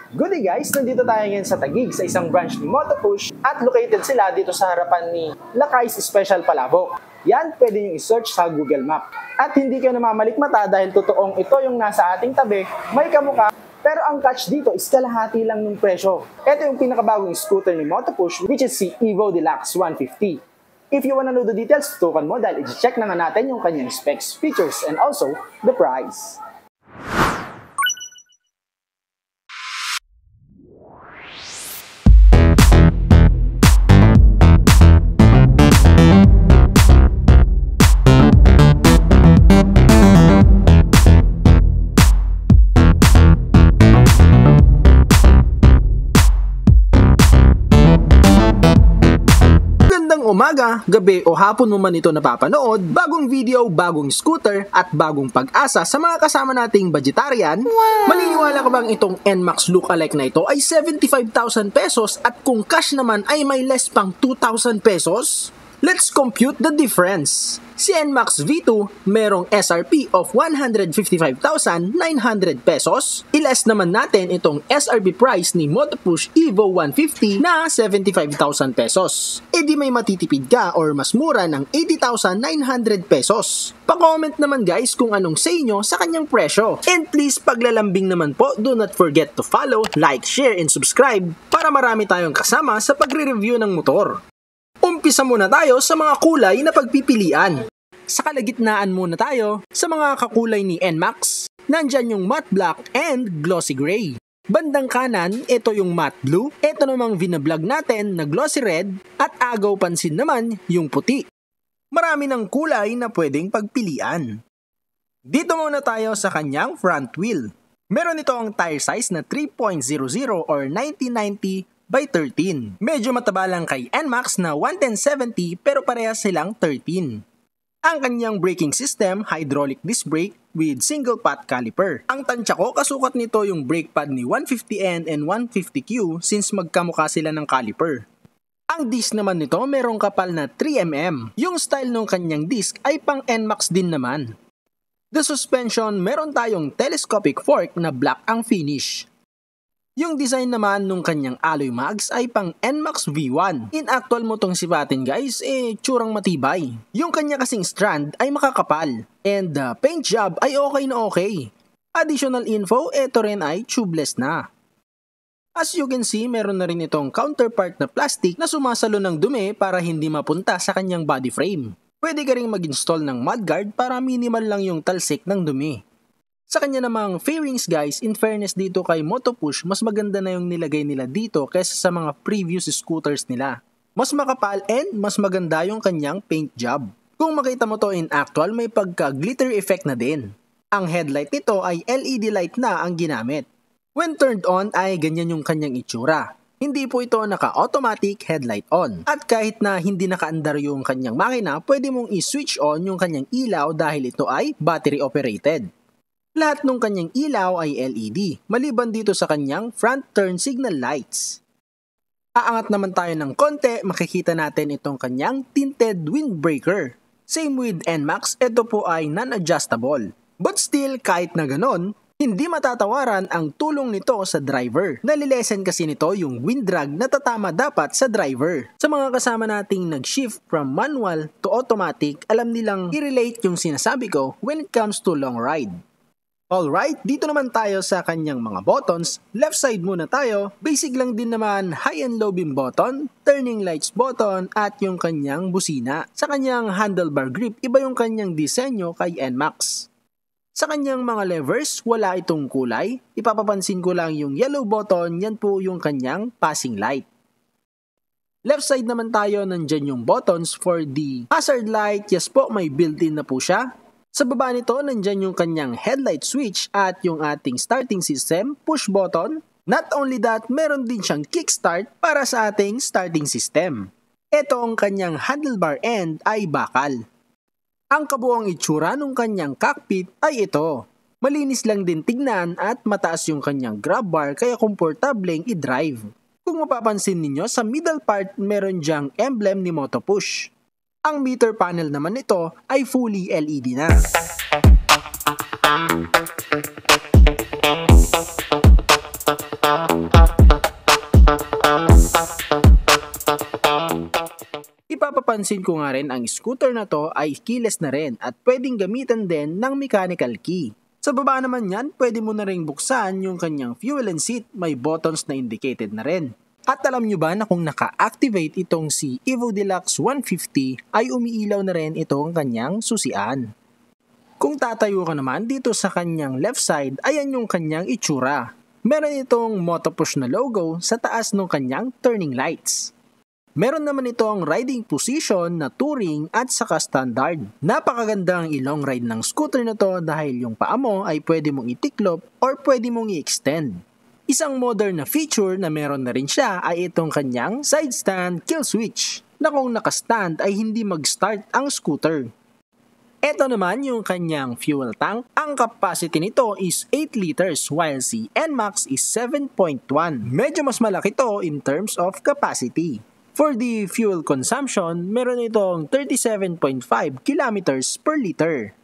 Good day guys! Nandito tayo ngayon sa Taguig sa isang branch ni Motopush at located sila dito sa harapan ni Lakay's Special Palabok. Yan, pwede nyo i-search sa Google Map. At hindi kayo namamalikmata dahil totoong ito yung nasa ating tabi, may kamukha. Pero ang catch dito is kalahati lang ng presyo. Ito yung pinakabagong scooter ni Motopush which is si Evo Deluxe 150. If you wanna know the details, tutukan mo dahil i-check na nga natin yung kanyang specs, features, and also the price. Umaga, gabi o hapon mo man ito napapanood, bagong video, bagong scooter at bagong pag-asa sa mga kasama nating vegetarian. Wow! Maniniwala ka bang itong NMAX lookalike na ito ay 75,000 pesos at kung cash naman ay may less pang 2,000 pesos? Let's compute the difference. Si NMAX V2 merong SRP of 155,900 pesos. I-less naman natin itong SRP price ni Motopush Evo 150 na 75,000 pesos. E di may matitipid ka or mas mura ng 80,900 pesos. Pa-comment naman guys kung anong say nyo sa kanyang presyo. And please paglalambing naman po, do not forget to follow, like, share, and subscribe para marami tayong kasama sa pagre-review ng motor. Umpisa muna tayo sa mga kulay na pagpipilian. Sa kalagitnaan muna tayo sa mga kakulay ni NMAX. Nandyan yung matte black and glossy gray. Bandang kanan, ito yung matte blue. Ito namang vinablog natin na glossy red at agaw pansin naman yung puti. Marami ng kulay na pwedeng pagpilian. Dito muna tayo sa kanyang front wheel. Meron ito ang tire size na 3.00 or 90/90 by 13. Medyo mataba lang kay NMAX na 110/70 pero parehas silang 13. Ang kanyang braking system, hydraulic disc brake with single pot caliper. Ang tansya ko, kasukat nito yung brake pad ni 150N and 150Q since magkamukha sila ng caliper. Ang disc naman nito merong kapal na 3mm. Yung style ng kanyang disc ay pang NMAX din naman. The suspension, meron tayong telescopic fork na black ang finish. Yung design naman nung kanyang alloy mags ay pang NMAX V1. In actual mo tong sipatin guys, tsurang matibay. Yung kanya kasing strand ay makakapal. And the paint job ay okay na okay. Additional info, ito rin ay tubeless na. As you can see, meron na rin itong counterpart na plastic na sumasalo ng dumi para hindi mapunta sa kanyang body frame. Pwede ka rin mag-install ng mudguard para minimal lang yung talsik ng dumi. Sa kanya namang fairings guys, in fairness dito kay Motopush, mas maganda na yung nilagay nila dito kaysa sa mga previous scooters nila. Mas makapal and mas maganda yung kanyang paint job. Kung makita mo to in actual, may pagka-glitter effect na din. Ang headlight nito ay LED light na ang ginamit. When turned on ay ganyan yung kanyang itsura. Hindi po ito naka-automatic headlight on. At kahit na hindi nakaandar yung kanyang makina, pwede mong i-switch on yung kanyang ilaw dahil ito ay battery operated. Lahat ng kanyang ilaw ay LED, maliban dito sa kanyang front turn signal lights. Aangat naman tayo ng konti, makikita natin itong kanyang tinted windbreaker. Same with NMAX, ito po ay non-adjustable. But still, kahit na ganon, hindi matatawaran ang tulong nito sa driver. Nalilesen kasi nito yung wind drag na tatama dapat sa driver. Sa mga kasama nating nag-shift from manual to automatic, alam nilang i-relate yung sinasabi ko when it comes to long ride. Alright, dito naman tayo sa kanyang mga buttons. Left side muna tayo. Basic lang din naman, high and low beam button, turning lights button, at yung kanyang busina. Sa kanyang handlebar grip, iba yung kanyang disenyo kay NMAX. Sa kanyang mga levers, wala itong kulay. Ipapapansin ko lang yung yellow button, yan po yung kanyang passing light. Left side naman tayo, nandyan yung buttons for the hazard light. Yes po, may built-in na po siya. Sa baba nito, nandyan yung kanyang headlight switch at yung ating starting system, push button. Not only that, meron din siyang kickstart para sa ating starting system. Ito ang kanyang handlebar end ay bakal. Ang kabuuang itsura ng kanyang cockpit ay ito. Malinis lang din tignan at mataas yung kanyang grab bar kaya komportableng i-drive. Kung mapapansin ninyo, sa middle part meron dyang emblem ni Motopush. Ang meter panel naman nito ay fully LED na. Ipapapansin ko nga rin ang scooter na to ay keyless na rin at pwedeng gamitan din ng mechanical key. Sa baba naman yan, pwede mo na rin buksan yung kanyang fuel and seat, may buttons na indicated na rin. At alam nyo ba na kung naka-activate itong si Evo Deluxe 150 ay umiilaw na rin itong kanyang susian. Kung tatayo ka naman dito sa kanyang left side, ayan yung kanyang itsura. Meron itong Motopush na logo sa taas ng kanyang turning lights. Meron naman itong riding position na touring at saka standard. Napakaganda ang ilong ride ng scooter na to dahil yung paa mo ay pwede mong itiklop or pwede mong i-extend. Isang modern na feature na meron na rin siya ay itong kanyang side stand kill switch na kung nakastand ay hindi mag-start ang scooter. Ito naman yung kanyang fuel tank. Ang capacity nito is 8 liters while si NMAX is 7.1. Medyo mas malaki to in terms of capacity. For the fuel consumption, meron itong 37.5 kilometers per liter.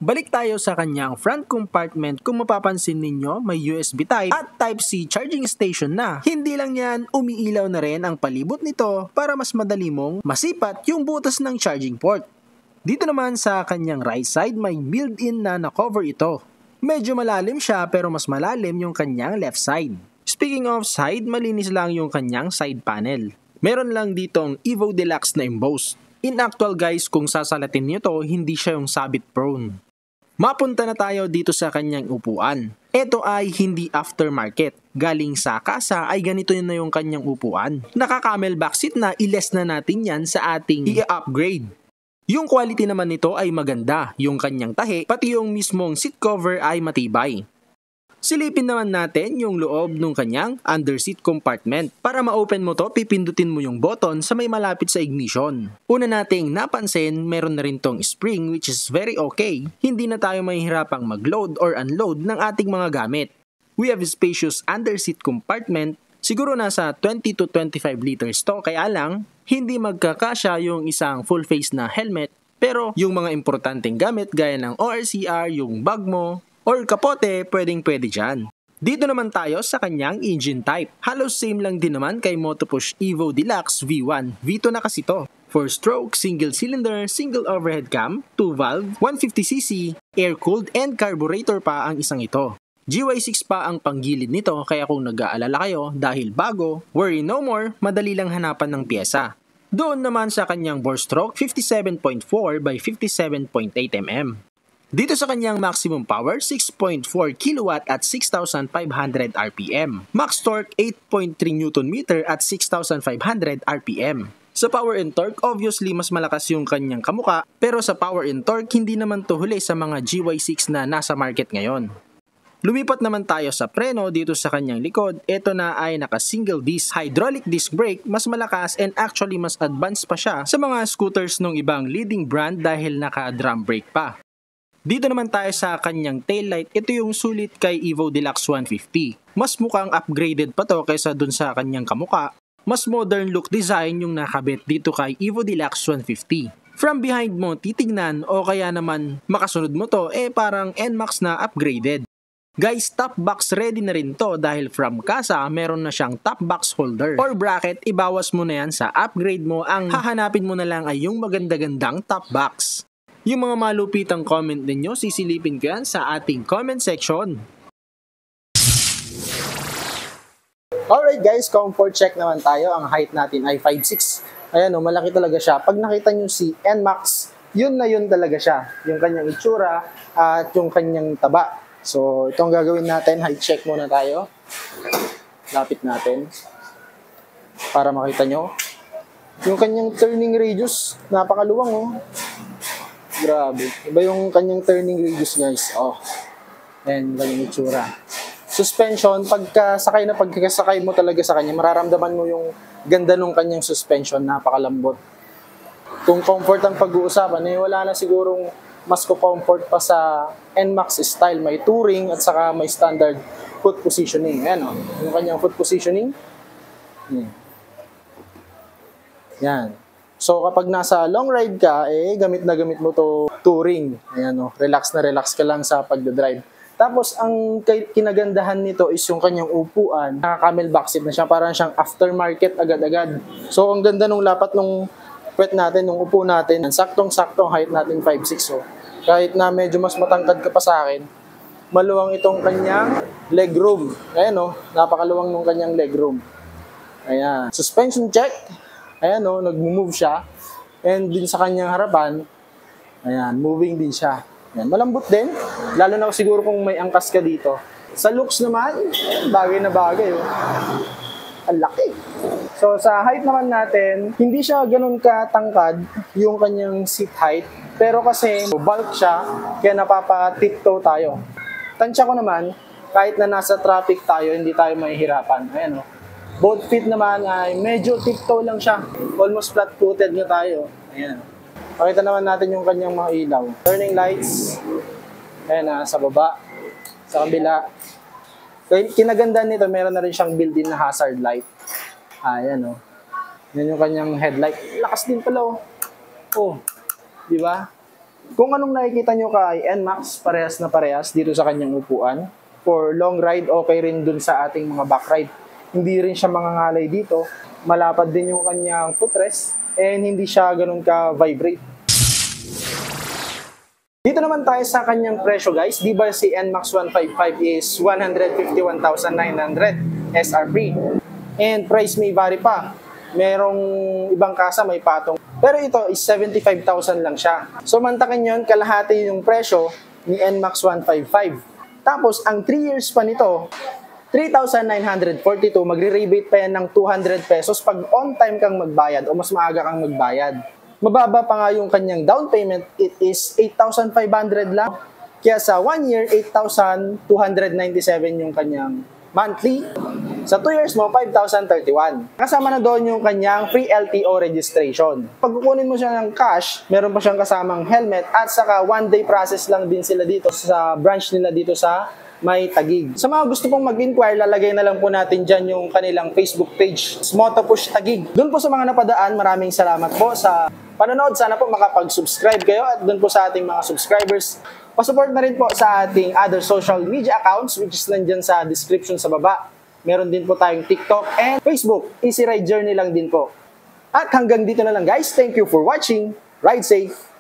Balik tayo sa kanyang front compartment. Kung mapapansin ninyo, may USB Type at Type-C charging station na. Hindi lang yan, umiilaw na rin ang palibot nito para mas madali mong masipat yung butas ng charging port. Dito naman sa kanyang right side, may built-in na cover ito. Medyo malalim siya pero mas malalim yung kanyang left side. Speaking of side, malinis lang yung kanyang side panel. Meron lang ditong Evo Deluxe na embossed. In actual guys, kung sasalatin nyo to, hindi siya yung sabit prone. Mapunta na tayo dito sa kanyang upuan. Ito ay hindi aftermarket. Galing sa kasa ay ganito na yung kanyang upuan. Naka-camelback seat na, iles na natin yan sa ating i-upgrade. Yung quality naman nito ay maganda. Yung kanyang tahi, pati yung mismong seat cover ay matibay. Silipin naman natin yung loob ng kanyang underseat compartment. Para ma-open mo to, pipindutin mo yung button sa may malapit sa ignition. Una nating napansin, meron na rin tong spring which is very okay. Hindi na tayo mahihirapang mag-load or unload ng ating mga gamit. We have a spacious underseat compartment. Siguro nasa 20 to 25 liters to, kaya lang, hindi magkakasya yung isang full face na helmet. Pero yung mga importanteng gamit gaya ng ORCR, yung bag mo, or kapote, pwedeng-pwede dyan. Dito naman tayo sa kanyang engine type. Halos same lang din naman kay Motopush Evo Deluxe V1. V2 na kasi to. 4-stroke, single cylinder, single overhead cam, 2-valve, 150cc, air-cooled and carburetor pa ang isang ito. GY6 pa ang panggilid nito kaya kung nag-aalala kayo dahil bago, worry no more, madali lang hanapan ng pyesa. Doon naman sa kanyang bore stroke, 57.4 by 57.8 mm. Dito sa kanyang maximum power, 6.4 kW at 6,500 RPM. Max torque, 8.3 Nm at 6,500 RPM. Sa power and torque, obviously mas malakas yung kanyang kamuka, pero sa power and torque, hindi naman to huli sa mga GY6 na nasa market ngayon. Lumipat naman tayo sa preno dito sa kanyang likod. Ito na ay naka single disc hydraulic disc brake, mas malakas and actually mas advanced pa siya sa mga scooters ng ibang leading brand dahil naka drum brake pa. Dito naman tayo sa kanyang taillight. Ito yung sulit kay Evo Deluxe 150. Mas mukhang upgraded pa to kaysa dun sa kanyang kamuka. Mas modern look design yung nakabit dito kay Evo Deluxe 150. From behind mo titignan o kaya naman makasunod mo to parang NMAX na upgraded. Guys, top box ready na rin to dahil from kasa meron na siyang top box holder or bracket. Ibawas mo na yan sa upgrade mo. Ang hahanapin mo na lang ay yung maganda-gandang top box. Yung mga malupitang comment ninyo, sisilipin ko yan sa ating comment section. Alright guys, comfort check naman tayo. Ang height natin ay 5'6". Ayan o, malaki talaga siya. Pag nakita nyo si NMAX, yun na yun talaga siya. Yung kanyang itsura at yung kanyang taba. So, itong gagawin natin, height check muna tayo. Lapit natin. Para makita nyo. Yung kanyang turning radius, napakaluwang oh. Grabe. Iba yung kanyang turning radius guys. Oh. Ayan, kanyang itsura. Suspension, pagkasakay mo talaga sa kanya, mararamdaman mo yung ganda ng kanyang suspension, napakalambot. Kung comfort ang pag-uusapan, wala na sigurong mas comfort pa sa NMAX style. May touring at saka may standard foot positioning. Ayan oh. Yung kanyang foot positioning. Yan. So kapag nasa long ride ka, gamit na gamit mo to touring. Ayan o, relax na relax ka lang sa pagdadrive. Tapos, ang kinagandahan nito is yung kanyang upuan. Naka-camelback seat na siya. Parang siyang aftermarket agad-agad. So, ang ganda nung lapat nung pwet natin, nung upo natin. Saktong-saktong height natin 5'6". So, kahit na medyo mas matangkad ka pa sa akin, maluwang itong kanyang legroom. Ayan o, napakaluwang nung kanyang legroom. Ayan. Suspension check. Ayan o, nag-move siya. And din sa kanyang harapan, ayan, moving din siya. Ayan, malambot din. Lalo na siguro kung may angkas ka dito. Sa looks naman, bagay na bagay. Oh. Ang laki. So sa height naman natin, hindi siya ganun katangkad yung kanyang seat height. Pero kasi bulk siya, kaya napapa-tiptoe tayo. Tansya ko naman, kahit na nasa traffic tayo, hindi tayo mahihirapan. Ayan oh. Both feet naman ay medyo tiptoe lang siya. Almost flat-footed na tayo. Ayan. Pakita naman natin yung kanyang mga ilaw. Turning lights. Ayan na, sa baba. Sa kabila. Kinagandaan nito, meron na rin siyang built-in na hazard light. Ayan o. Yan yung kanyang headlight. Lakas din pala o. Oh. Di ba? Kung anong nakikita nyo kay NMAX, parehas na parehas dito sa kanyang upuan. For long ride, okay rin dun sa ating mga back ride. Hindi rin siya mangangalay dito. Malapad din yung kanyang footrest. And hindi siya ganun ka-vibrate. Dito naman tayo sa kanyang presyo guys. Di ba si NMAX 155 is 151,900 SRP. And price may vary pa. Merong ibang kasa may patong. Pero ito is 75,000 lang siya. So mantakin yun, kalahati yung presyo ni NMAX 155. Tapos ang 3 years pa nito, 3,942, magre-rebate pa yan ng 200 pesos pag on time kang magbayad o mas maaga kang magbayad. Mababa pa nga yung kanyang down payment, it is 8,500 lang. Kaya sa 1 year, 8,297 yung kanyang monthly. Sa 2 years mo, 5,031. Kasama na doon yung kanyang free LTO registration. Pag kukunin mo siya ng cash, meron pa siyang kasamang helmet at saka 1-day process lang din sila dito sa branch nila dito sa May Taguig. Sa mga gusto pong mag-inquire, lalagay na lang po natin dyan yung kanilang Facebook page, Motopush Taguig. Doon po sa mga napadaan, maraming salamat po sa panonood. Sana po makapag-subscribe kayo at doon po sa ating mga subscribers. Pasupport na rin po sa ating other social media accounts which is nandyan sa description sa baba. Meron din po tayong TikTok and Facebook. Easy Ride Journey lang din po. At hanggang dito na lang guys. Thank you for watching. Ride safe!